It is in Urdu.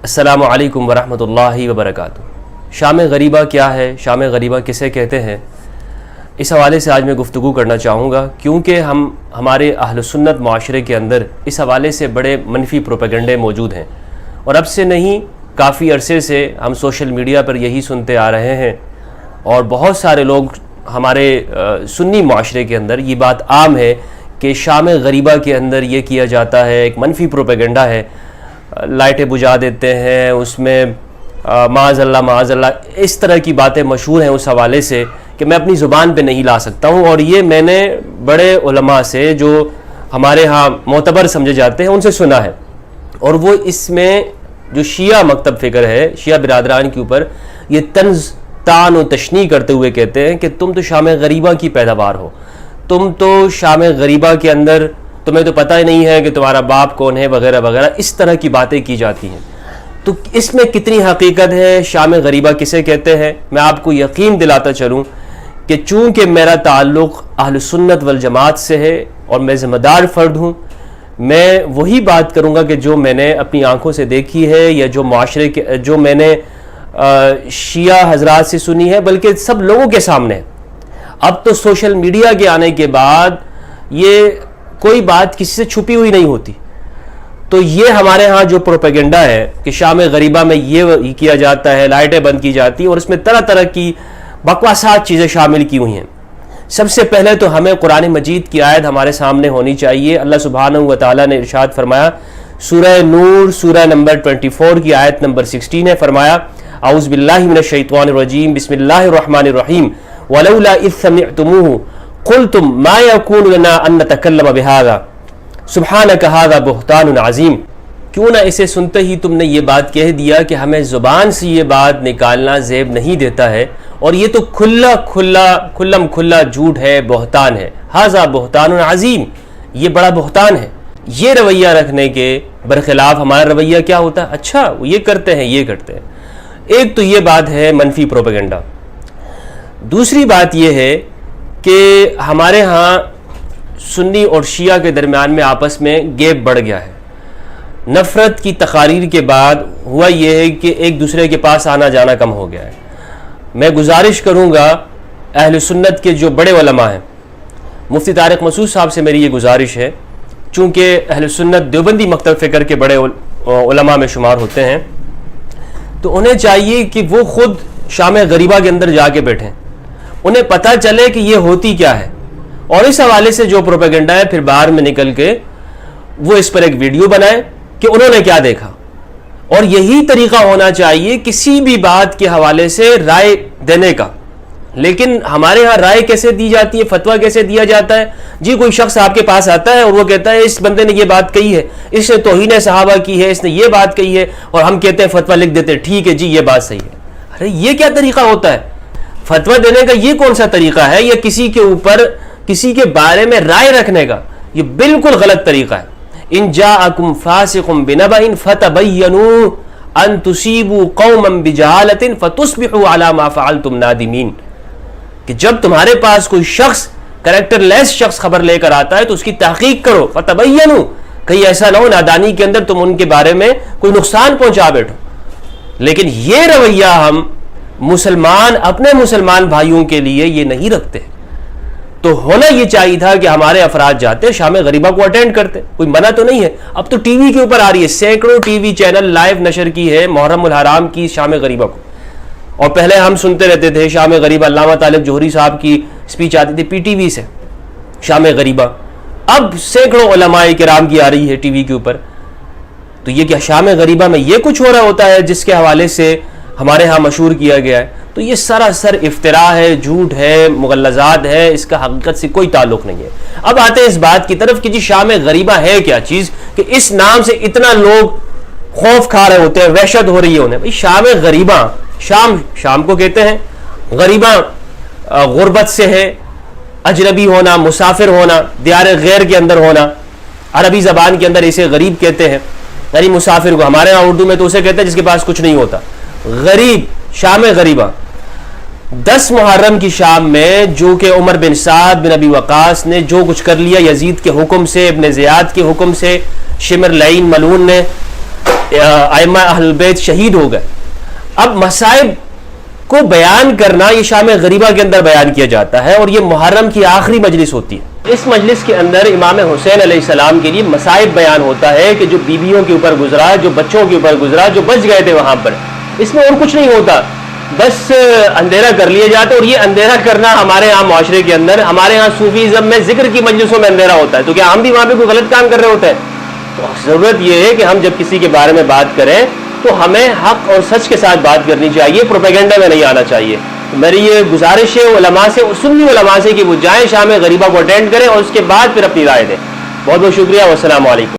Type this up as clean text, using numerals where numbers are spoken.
السلام علیکم ورحمۃ اللہ وبرکاتہ۔ شام غریبہ کیا ہے، شام غریبہ کسے کہتے ہیں، اس حوالے سے آج میں گفتگو کرنا چاہوں گا، کیونکہ ہمارے اہل سنت معاشرے کے اندر اس حوالے سے بڑے منفی پروپیگنڈے موجود ہیں، اور اب سے نہیں کافی عرصے سے ہم سوشل میڈیا پر یہی سنتے آ رہے ہیں، اور بہت سارے لوگ ہمارے سنی معاشرے کے اندر یہ بات عام ہے کہ شام غریبہ کے اندر یہ کیا جاتا ہے، ایک منفی پروپیگنڈا ہے، لائٹیں بجھا دیتے ہیں، اس میں معاذ اللہ اس طرح کی باتیں مشہور ہیں اس حوالے سے کہ میں اپنی زبان پہ نہیں لا سکتا ہوں، اور یہ میں نے بڑے علماء سے جو ہمارے ہاں معتبر سمجھے جاتے ہیں ان سے سنا ہے، اور وہ اس میں جو شیعہ مکتب فکر ہے، شیعہ برادران کے اوپر یہ طنز طعن و تشنیع کرتے ہوئے کہتے ہیں کہ تم تو شام غریبہ کی پیداوار ہو، تم تو شام غریبہ کے اندر تمہیں تو پتہ ہی نہیں ہے کہ تمہارا باپ کون ہے وغیرہ وغیرہ، اس طرح کی باتیں کی جاتی ہیں۔ تو اس میں کتنی حقیقت ہے، شام غریبہ کسے کہتے ہیں؟ میں آپ کو یقین دلاتا چلوں کہ چونکہ میرا تعلق اہل سنت والجماعت سے ہے اور میں ذمہ دار فرد ہوں، میں وہی بات کروں گا کہ جو میں نے اپنی آنکھوں سے دیکھی ہے، یا جو معاشرے کے جو میں نے شیعہ حضرات سے سنی ہے، بلکہ سب لوگوں کے سامنے ہے۔ اب تو سوشل میڈیا کے آنے کے بعد یہ کوئی بات کسی سے چھپی ہوئی نہیں ہوتی، تو یہ ہمارے ہاں جو پروپیگنڈا ہے کہ شام غریبہ میں یہ کیا جاتا ہے، لائٹیں بند کی جاتی ہیں، اور اس میں طرح طرح کی بکواسات چیزیں شامل کی ہوئی ہیں۔ سب سے پہلے تو ہمیں قرآن مجید کی آیت ہمارے سامنے ہونی چاہیے۔ اللہ سبحانہ و تعالیٰ نے ارشاد فرمایا، سورہ نور سورہ نمبر 24 کی آیت نمبر 16 ہے، فرمایا اعوذ باللہ من الشیطان الرجیم بسم اللہ الرحمن الرحیم ولولا اذ سمعتموہ قلتم ما یکون لنا ان نتکلم بہذا سبحانک ھذا بہتان عظیم۔ کیوں نہ اسے سنتے ہی تم نے یہ بات کہہ دیا کہ ہمیں زبان سے یہ بات نکالنا زیب نہیں دیتا ہے، اور یہ تو کھلم کھلا جھوٹ ہے، بہتان ہے، ھذا بہتان عظیم، یہ بڑا بہتان ہے۔ یہ رویہ رکھنے کے برخلاف ہمارا رویہ کیا ہوتا ہے؟ اچھا وہ یہ کرتے ہیں، یہ کرتے ہیں۔ ایک تو یہ بات ہے منفی پروپیگنڈا۔ دوسری بات یہ ہے کہ ہمارے ہاں سنی اور شیعہ کے درمیان میں آپس میں گیپ بڑھ گیا ہے۔ نفرت کی تقاریر کے بعد ہوا یہ ہے کہ ایک دوسرے کے پاس آنا جانا کم ہو گیا ہے۔ میں گزارش کروں گا اہل سنت کے جو بڑے علماء ہیں، مفتی طارق مسعود صاحب سے میری یہ گزارش ہے، چونکہ اہل سنت دیوبندی مکتب فکر کے بڑے علماء میں شمار ہوتے ہیں، تو انہیں چاہیے کہ وہ خود شام غریبہ کے اندر جا کے بیٹھیں، انہیں پتہ چلے کہ یہ ہوتی کیا ہے، اور اس حوالے سے جو پروپیگنڈا ہے پھر باہر میں نکل کے وہ اس پر ایک ویڈیو بنائے کہ انہوں نے کیا دیکھا۔ اور یہی طریقہ ہونا چاہیے کسی بھی بات کے حوالے سے رائے دینے کا۔ لیکن ہمارے ہاں رائے کیسے دی جاتی ہے، فتویٰ کیسے دیا جاتا ہے؟ جی کوئی شخص آپ کے پاس آتا ہے اور وہ کہتا ہے اس بندے نے یہ بات کہی ہے، اس نے توہین صحابہ کی ہے، اس نے یہ بات کہی ہے، اور ہم کہتے ہیں فتویٰ لکھ دیتے ہیں، ٹھیک ہے جی یہ بات صحیح ہے۔ ارے یہ کیا طریقہ ہوتا ہے؟ فتویٰ دینے کا یہ کون سا طریقہ ہے، یا کسی کے اوپر کسی کے بارے میں رائے رکھنے کا؟ یہ بالکل غلط طریقہ ہے۔ ان جاءکم فاسق بنبأ فتبینوا ان تصیبوا قوما بجہالۃ فتصبحوا علی ما فعلتم نادمین، کہ جب تمہارے پاس کوئی شخص کریکٹر لیس شخص خبر لے کر آتا ہے تو اس کی تحقیق کرو، فتبینوا، کہیں ایسا نہ ہو نادانی کے اندر تم ان کے بارے میں کوئی نقصان پہنچا بیٹھو۔ لیکن یہ رویہ ہم مسلمان اپنے مسلمان بھائیوں کے لیے یہ نہیں رکھتے۔ تو ہونا یہ چاہیے تھا کہ ہمارے افراد جاتے شام غریبہ کو اٹینڈ کرتے، کوئی منع تو نہیں ہے۔ اب تو ٹی وی کے اوپر آ رہی ہے، سینکڑوں ٹی وی چینل لائیو نشر کی ہے محرم الحرام کی شام غریبہ کو، اور پہلے ہم سنتے رہتے تھے شام غریبہ، علامہ طالب جوہری صاحب کی سپیچ آتی تھی پی ٹی وی سے، شام غریبہ، اب سینکڑوں علماء کرام کی آ رہی ہے ٹی وی کے اوپر۔ تو یہ کیا شام غریبہ میں یہ کچھ ہو رہا ہوتا ہے جس کے حوالے سے ہمارے ہاں مشہور کیا گیا ہے؟ تو یہ سراسر افتراء ہے، جھوٹ ہے، مغلظات ہے، اس کا حقیقت سے کوئی تعلق نہیں ہے۔ اب آتے ہیں اس بات کی طرف کہ جی شام غریبہ ہے کیا چیز کہ اس نام سے اتنا لوگ خوف کھا رہے ہوتے ہیں، وحشت ہو رہی ہے انہیں۔ بھائی شام غریبہ، شام کو کہتے ہیں، غریبہ غربت سے ہے، اجنبی ہونا، مسافر ہونا، دیار غیر کے اندر ہونا، عربی زبان کے اندر اسے غریب کہتے ہیں، یعنی مسافر کو۔ ہمارے ہاں اردو میں تو اسے کہتے ہیں جس کے پاس کچھ نہیں ہوتا، غریب، شام غریبہ۔ 10 محرم کی شام میں جو کہ عمر بن سعد بن ابی وقاص نے جو کچھ کر لیا یزید کے حکم سے، ابن زیاد کے حکم سے، شمر لعین ملعون نے، ائمہ اہل بیت شہید ہو گئے. اب مصائب کو بیان کرنا یہ شام غریبہ کے اندر بیان کیا جاتا ہے، اور یہ محرم کی آخری مجلس ہوتی ہے. اس مجلس کے اندر امام حسین علیہ السلام کے لیے مصائب بیان ہوتا ہے کہ جو بیویوں کے اوپر گزرا، جو بچوں کے اوپر گزرا، جو بچ گئے تھے وہاں پر. اس میں اور کچھ نہیں ہوتا، بس اندھیرا کر لیا جاتا. اور یہ اندھیرا کرنا ہمارے یہاں معاشرے کے اندر، ہمارے یہاں صوفیزم میں ذکر کی مجلسوں میں اندھیرا ہوتا ہے. تو کیا ہم بھی وہاں پہ کوئی غلط کام کر رہے ہوتے ہیں؟ تو ضرورت یہ ہے کہ ہم جب کسی کے بارے میں بات کریں تو ہمیں حق اور سچ کے ساتھ بات کرنی چاہیے، پروپیگنڈا میں نہیں آنا چاہیے. میری یہ گزارش ہے علماء سے، سنی علماء سے، کہ وہ جائیں شام غریبہ کو اٹینڈ کریں اور اس کے بعد پھر اپنی رائے دیں. بہت بہت شکریہ، والسلام علیکم.